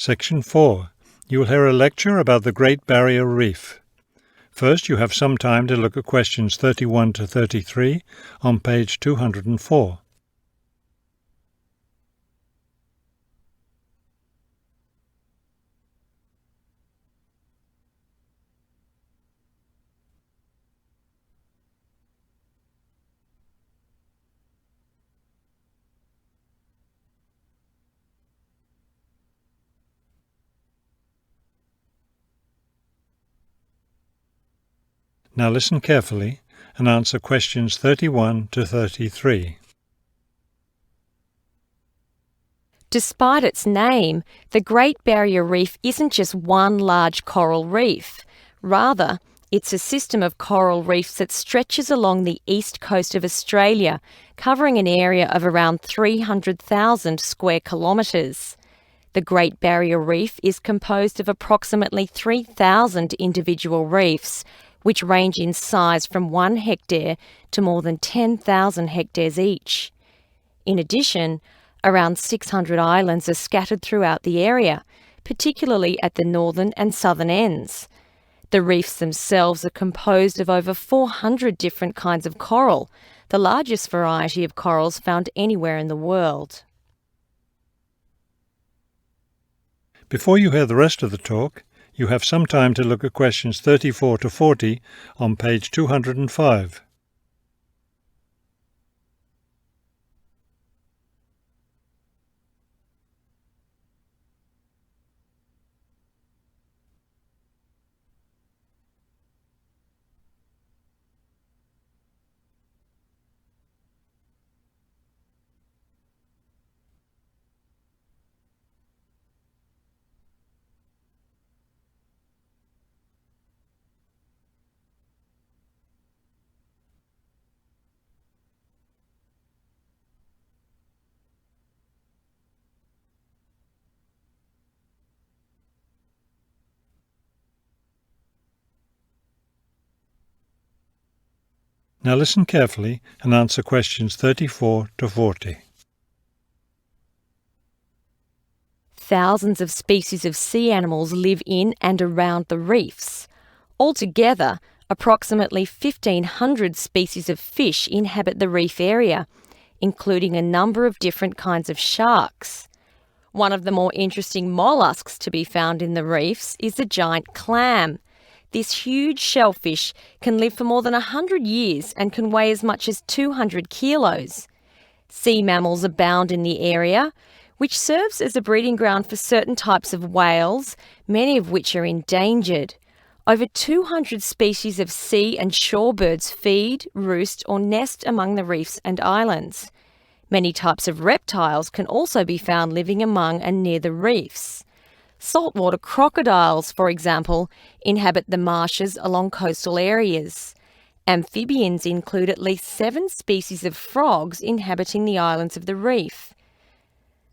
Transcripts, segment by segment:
Section 4. You will hear a lecture about the Great Barrier Reef. First, you have some time to look at questions 31 to 33 on page 204. Now listen carefully and answer questions 31 to 33. Despite its name, the Great Barrier Reef isn't just one large coral reef. Rather, it's a system of coral reefs that stretches along the east coast of Australia, covering an area of around 300,000 square kilometres. The Great Barrier Reef is composed of approximately 3,000 individual reefs, which range in size from 1 hectare to more than 10,000 hectares each. In addition, around 600 islands are scattered throughout the area, particularly at the northern and southern ends. The reefs themselves are composed of over 400 different kinds of coral, the largest variety of corals found anywhere in the world. Before you hear the rest of the talk, you have some time to look at questions 34 to 40 on page 205. Now listen carefully and answer questions 34 to 40. Thousands of species of sea animals live in and around the reefs. Altogether, approximately 1,500 species of fish inhabit the reef area, including a number of different kinds of sharks. One of the more interesting mollusks to be found in the reefs is the giant clam. This huge shellfish can live for more than 100 years and can weigh as much as 200 kilos. Sea mammals abound in the area, which serves as a breeding ground for certain types of whales, many of which are endangered. Over 200 species of sea and shore birds feed, roost or nest among the reefs and islands. Many types of reptiles can also be found living among and near the reefs. Saltwater crocodiles, for example, inhabit the marshes along coastal areas. Amphibians include at least 7 species of frogs inhabiting the islands of the reef.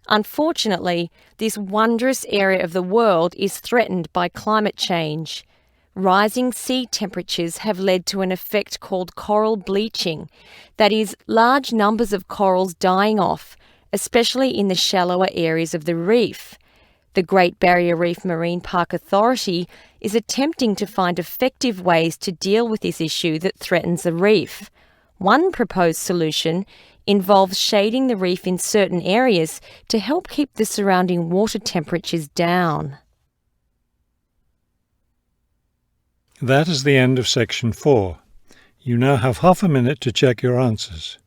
Unfortunately, this wondrous area of the world is threatened by climate change. Rising sea temperatures have led to an effect called coral bleaching, that is, large numbers of corals dying off, especially in the shallower areas of the reef. The Great Barrier Reef Marine Park Authority is attempting to find effective ways to deal with this issue that threatens the reef. One proposed solution involves shading the reef in certain areas to help keep the surrounding water temperatures down. That is the end of section 4. You now have half a minute to check your answers.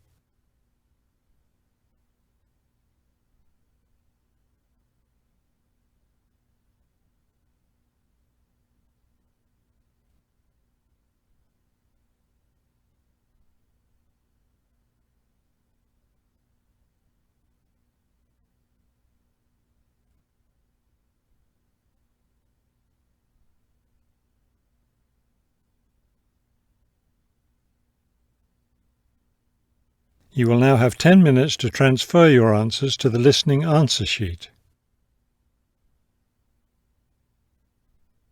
You will now have 10 minutes to transfer your answers to the listening answer sheet.